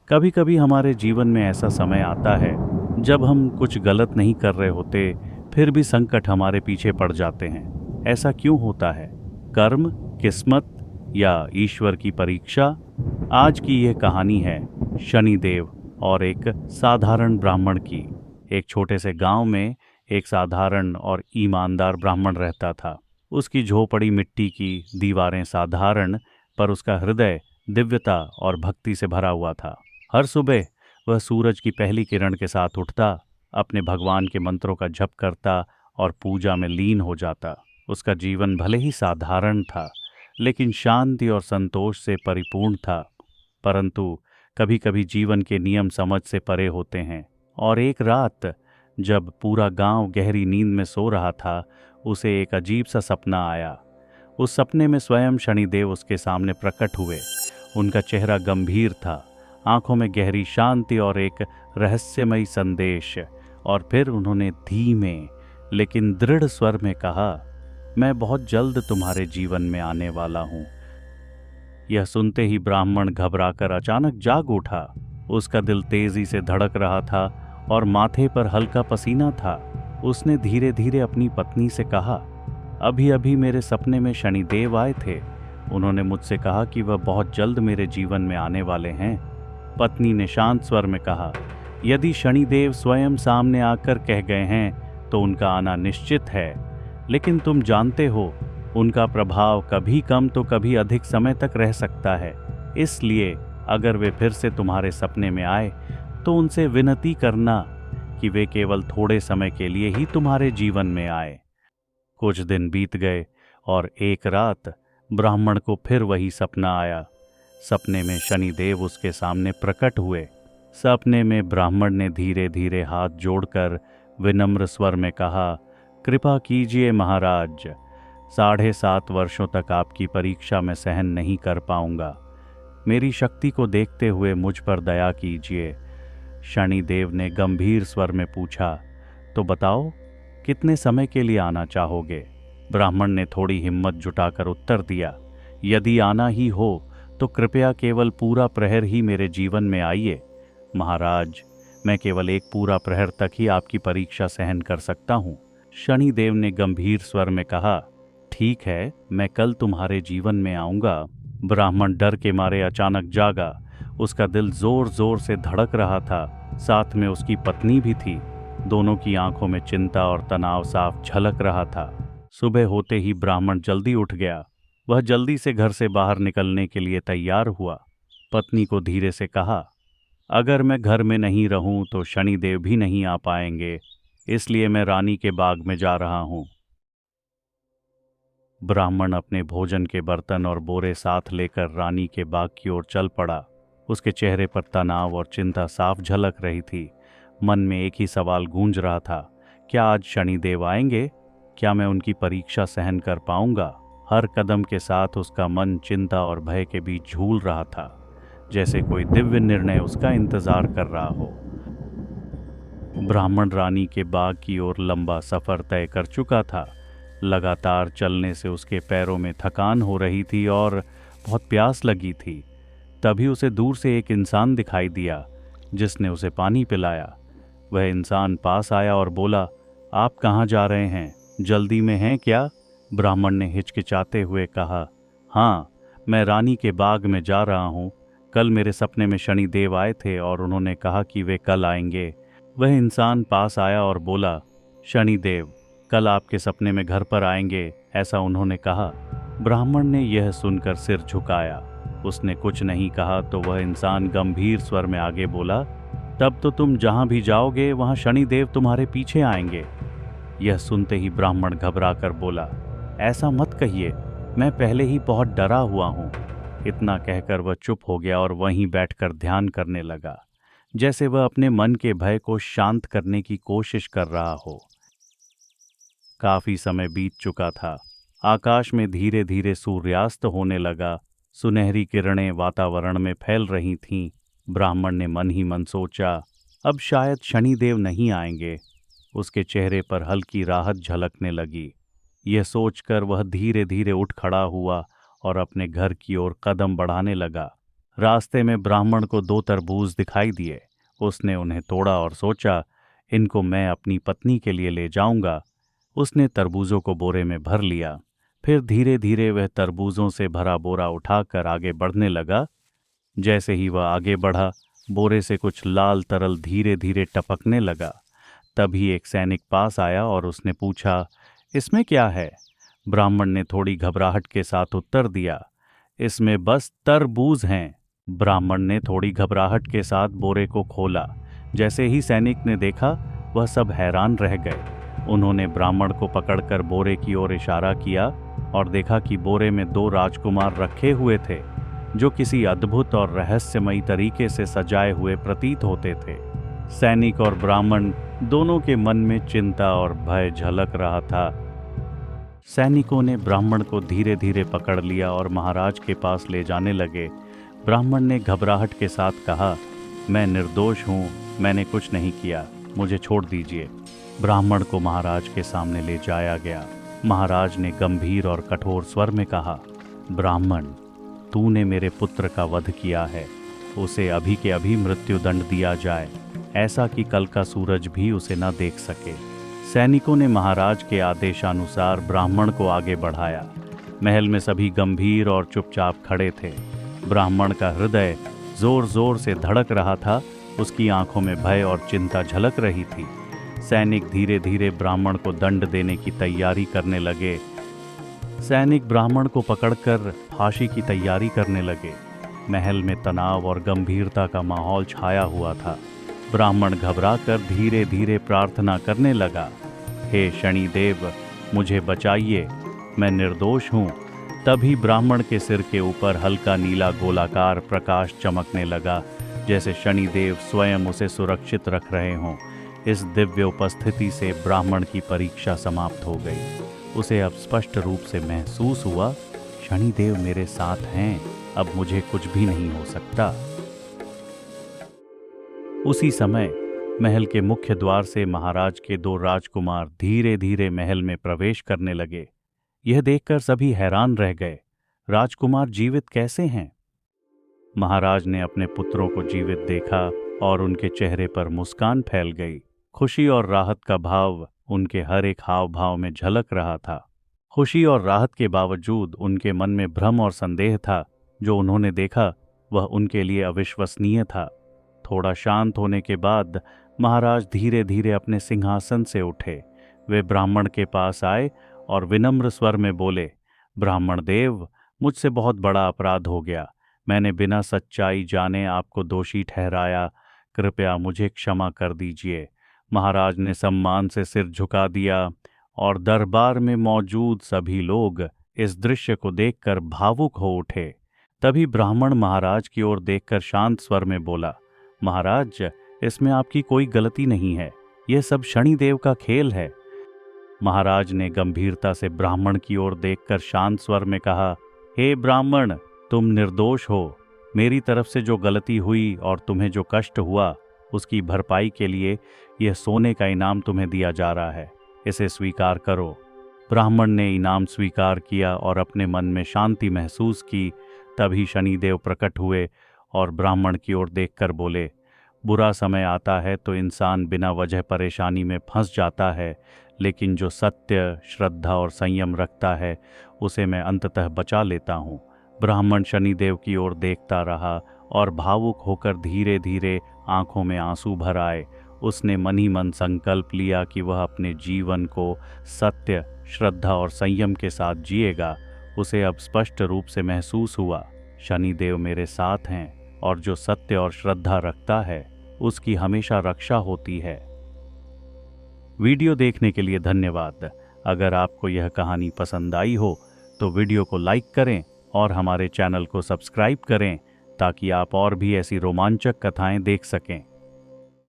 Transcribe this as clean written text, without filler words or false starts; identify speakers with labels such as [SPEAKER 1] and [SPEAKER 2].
[SPEAKER 1] कभी कभी हमारे जीवन में ऐसा समय आता है जब हम कुछ गलत नहीं कर रहे होते, फिर भी संकट हमारे पीछे पड़ जाते हैं। ऐसा क्यों होता है? कर्म, किस्मत या ईश्वर की परीक्षा? आज की यह कहानी है शनिदेव और एक साधारण ब्राह्मण की। एक छोटे से गांव में एक साधारण और ईमानदार ब्राह्मण रहता था। उसकी झोपड़ी मिट्टी की, दीवारें साधारण, पर उसका हृदय दिव्यता और भक्ति से भरा हुआ था। हर सुबह वह सूरज की पहली किरण के साथ उठता, अपने भगवान के मंत्रों का जप करता और पूजा में लीन हो जाता। उसका जीवन भले ही साधारण था, लेकिन शांति और संतोष से परिपूर्ण था। परंतु कभी कभी जीवन के नियम समझ से परे होते हैं, और एक रात जब पूरा गांव गहरी नींद में सो रहा था, उसे एक अजीब सा सपना आया। उस सपने में स्वयं शनिदेव उसके सामने प्रकट हुए। उनका चेहरा गंभीर था, आंखों में गहरी शांति और एक रहस्यमयी संदेश। और फिर उन्होंने धीमे लेकिन दृढ़ स्वर में कहा, मैं बहुत जल्द तुम्हारे जीवन में आने वाला हूँ। यह सुनते ही ब्राह्मण घबराकर अचानक जाग उठा। उसका दिल तेजी से धड़क रहा था और माथे पर हल्का पसीना था। उसने धीरे धीरे अपनी पत्नी से कहा, अभी अभी मेरे सपने में शनिदेव आए थे। उन्होंने मुझसे कहा कि वह बहुत जल्द मेरे जीवन में आने वाले हैं। पत्नी ने शांत स्वर में कहा, यदि शनिदेव स्वयं सामने आकर कह गए हैं तो उनका आना निश्चित है, लेकिन तुम जानते हो उनका प्रभाव कभी कम तो कभी अधिक समय तक रह सकता है। इसलिए अगर वे फिर से तुम्हारे सपने में आए तो उनसे विनती करना कि वे केवल थोड़े समय के लिए ही तुम्हारे जीवन में आए। कुछ दिन बीत गए और एक रात ब्राह्मण को फिर वही सपना आया। सपने में शनिदेव उसके सामने प्रकट हुए। सपने में ब्राह्मण ने धीरे धीरे हाथ जोड़कर विनम्र स्वर में कहा, कृपा कीजिए महाराज, 7.5 वर्षों तक आपकी परीक्षा में सहन नहीं कर पाऊंगा। मेरी शक्ति को देखते हुए मुझ पर दया कीजिए। शनिदेव ने गंभीर स्वर में पूछा, तो बताओ कितने समय के लिए आना चाहोगे? ब्राह्मण ने थोड़ी हिम्मत जुटाकर उत्तर दिया, यदि आना ही हो तो कृपया केवल पूरा प्रहर ही मेरे जीवन में आइए। महाराज, मैं केवल एक पूरा प्रहर तक ही आपकी परीक्षा सहन कर सकता हूँ। शनिदेव ने गंभीर स्वर में कहा, ठीक है, मैं कल तुम्हारे जीवन में आऊंगा। ब्राह्मण डर के मारे अचानक जागा। उसका दिल जोर जोर से धड़क रहा था। साथ में उसकी पत्नी भी थी। दोनों की आंखों में चिंता और तनाव साफ झलक रहा था। सुबह होते ही ब्राह्मण जल्दी उठ गया। वह जल्दी से घर से बाहर निकलने के लिए तैयार हुआ। पत्नी को धीरे से कहा, अगर मैं घर में नहीं रहूं तो शनिदेव भी नहीं आ पाएंगे, इसलिए मैं रानी के बाग में जा रहा हूं। ब्राह्मण अपने भोजन के बर्तन और बोरे साथ लेकर रानी के बाग की ओर चल पड़ा। उसके चेहरे पर तनाव और चिंता साफ झलक रही थी। मन में एक ही सवाल गूंज रहा था, क्या आज शनिदेव आएंगे? क्या मैं उनकी परीक्षा सहन कर पाऊंगा? हर कदम के साथ उसका मन चिंता और भय के बीच झूल रहा था, जैसे कोई दिव्य निर्णय उसका इंतजार कर रहा हो। ब्राह्मण रानी के बाग की ओर लंबा सफर तय कर चुका था। लगातार चलने से उसके पैरों में थकान हो रही थी और बहुत प्यास लगी थी। तभी उसे दूर से एक इंसान दिखाई दिया, जिसने उसे पानी पिलाया। वह इंसान पास आया और बोला, आप कहाँ जा रहे हैं? जल्दी में हैं क्या? ब्राह्मण ने हिचकिचाते हुए कहा, हाँ, मैं रानी के बाग में जा रहा हूँ। कल मेरे सपने में शनिदेव आए थे और उन्होंने कहा कि वे कल आएंगे। वह इंसान पास आया और बोला, शनिदेव कल आपके सपने में घर पर आएंगे, ऐसा उन्होंने कहा। ब्राह्मण ने यह सुनकर सिर झुकाया। उसने कुछ नहीं कहा तो वह इंसान गंभीर स्वर में आगे बोला, तब तो तुम जहां भी जाओगे वहां शनिदेव तुम्हारे पीछे आएंगे। यह सुनते ही ब्राह्मण घबरा कर बोला, ऐसा मत कहिए, मैं पहले ही बहुत डरा हुआ हूँ। इतना कहकर वह चुप हो गया और वहीं बैठकर ध्यान करने लगा, जैसे वह अपने मन के भय को शांत करने की कोशिश कर रहा हो। काफी समय बीत चुका था। आकाश में धीरे धीरे सूर्यास्त होने लगा। सुनहरी किरणें वातावरण में फैल रही थीं। ब्राह्मण ने मन ही मन सोचा, अब शायद शनिदेव नहीं आएंगे। उसके चेहरे पर हल्की राहत झलकने लगी। यह सोचकर वह धीरे धीरे उठ खड़ा हुआ और अपने घर की ओर कदम बढ़ाने लगा। रास्ते में ब्राह्मण को 2 तरबूज दिखाई दिए। उसने उन्हें तोड़ा और सोचा, इनको मैं अपनी पत्नी के लिए ले जाऊंगा। उसने तरबूजों को बोरे में भर लिया। फिर धीरे धीरे वह तरबूजों से भरा बोरा उठाकर आगे बढ़ने लगा। जैसे ही वह आगे बढ़ा, बोरे से कुछ लाल तरल धीरे धीरे टपकने लगा। तभी एक सैनिक पास आया और उसने पूछा, इसमें क्या है? ब्राह्मण ने थोड़ी घबराहट के साथ उत्तर दिया, इसमें बस तरबूज हैं। ब्राह्मण ने थोड़ी घबराहट के साथ बोरे को खोला। जैसे ही सैनिक ने देखा, वह सब हैरान रह गए। उन्होंने ब्राह्मण को पकड़कर बोरे की ओर इशारा किया और देखा कि बोरे में 2 राजकुमार रखे हुए थे, जो किसी अद्भुत और रहस्यमयी तरीके से सजाए हुए प्रतीत होते थे। सैनिक और ब्राह्मण दोनों के मन में चिंता और भय झलक रहा था। सैनिकों ने ब्राह्मण को धीरे धीरे पकड़ लिया और महाराज के पास ले जाने लगे। ब्राह्मण ने घबराहट के साथ कहा, मैं निर्दोष हूँ, मैंने कुछ नहीं किया, मुझे छोड़ दीजिए। ब्राह्मण को महाराज के सामने ले जाया गया। महाराज ने गंभीर और कठोर स्वर में कहा, ब्राह्मण, तूने मेरे पुत्र का वध किया है, उसे अभी के अभी मृत्युदंड दिया जाए, ऐसा कि कल का सूरज भी उसे न देख सके। सैनिकों ने महाराज के आदेशानुसार ब्राह्मण को आगे बढ़ाया। महल में सभी गंभीर और चुपचाप खड़े थे। ब्राह्मण का हृदय जोर जोर से धड़क रहा था, उसकी आंखों में भय और चिंता झलक रही थी। सैनिक धीरे धीरे ब्राह्मण को दंड देने की तैयारी करने लगे। सैनिक ब्राह्मण को पकड़कर फांसी की तैयारी करने लगे। महल में तनाव और गंभीरता का माहौल छाया हुआ था। ब्राह्मण घबराकर धीरे धीरे प्रार्थना करने लगा, हे शनिदेव, मुझे बचाइए, मैं निर्दोष हूँ। तभी ब्राह्मण के सिर के ऊपर हल्का नीला गोलाकार प्रकाश चमकने लगा, जैसे शनिदेव स्वयं उसे सुरक्षित रख रहे हों। इस दिव्य उपस्थिति से ब्राह्मण की परीक्षा समाप्त हो गई। उसे अब स्पष्ट रूप से महसूस हुआ, शनिदेव मेरे साथ हैं, अब मुझे कुछ भी नहीं हो सकता। उसी समय महल के मुख्य द्वार से महाराज के 2 राजकुमार धीरे धीरे महल में प्रवेश करने लगे। यह देखकर सभी हैरान रह गए। राजकुमार जीवित कैसे हैं? महाराज ने अपने पुत्रों को जीवित देखा और उनके चेहरे पर मुस्कान फैल गई। खुशी और राहत का भाव उनके हर एक हाव भाव में झलक रहा था। खुशी और राहत के बावजूद उनके मन में भ्रम और संदेह था। जो उन्होंने देखा वह उनके लिए अविश्वसनीय था। थोड़ा शांत होने के बाद महाराज धीरे धीरे अपने सिंहासन से उठे। वे ब्राह्मण के पास आए और विनम्र स्वर में बोले, ब्राह्मण देव, मुझसे बहुत बड़ा अपराध हो गया। मैंने बिना सच्चाई जाने आपको दोषी ठहराया, कृपया मुझे क्षमा कर दीजिए। महाराज ने सम्मान से सिर झुका दिया और दरबार में मौजूद सभी लोग इस दृश्य को देखकर भावुक हो उठे। तभी ब्राह्मण महाराज की ओर देखकर शांत स्वर में बोला, महाराज, इसमें आपकी कोई गलती नहीं है, यह सब शनिदेव का खेल है। महाराज ने गंभीरता से ब्राह्मण की ओर देखकर शांत स्वर में कहा, हे ब्राह्मण, तुम निर्दोष हो। मेरी तरफ से जो गलती हुई और तुम्हें जो कष्ट हुआ, उसकी भरपाई के लिए यह सोने का इनाम तुम्हें दिया जा रहा है, इसे स्वीकार करो। ब्राह्मण ने इनाम स्वीकार किया और अपने मन में शांति महसूस की। तभी शनिदेव प्रकट हुए और ब्राह्मण की ओर देखकर बोले, बुरा समय आता है तो इंसान बिना वजह परेशानी में फंस जाता है, लेकिन जो सत्य, श्रद्धा और संयम रखता है, उसे मैं अंततः बचा लेता हूँ। ब्राह्मण शनिदेव की ओर देखता रहा और भावुक होकर धीरे धीरे आंखों में आंसू भर आए। उसने मन ही मन संकल्प लिया कि वह अपने जीवन को सत्य, श्रद्धा और संयम के साथ जिएगा। उसे अब स्पष्ट रूप से महसूस हुआ, शनिदेव मेरे साथ हैं और जो सत्य और श्रद्धा रखता है उसकी हमेशा रक्षा होती है। वीडियो देखने के लिए धन्यवाद। अगर आपको यह कहानी पसंद आई हो तो वीडियो को लाइक करें और हमारे चैनल को सब्सक्राइब करें ताकि आप और भी ऐसी रोमांचक कथाएं देख सकें।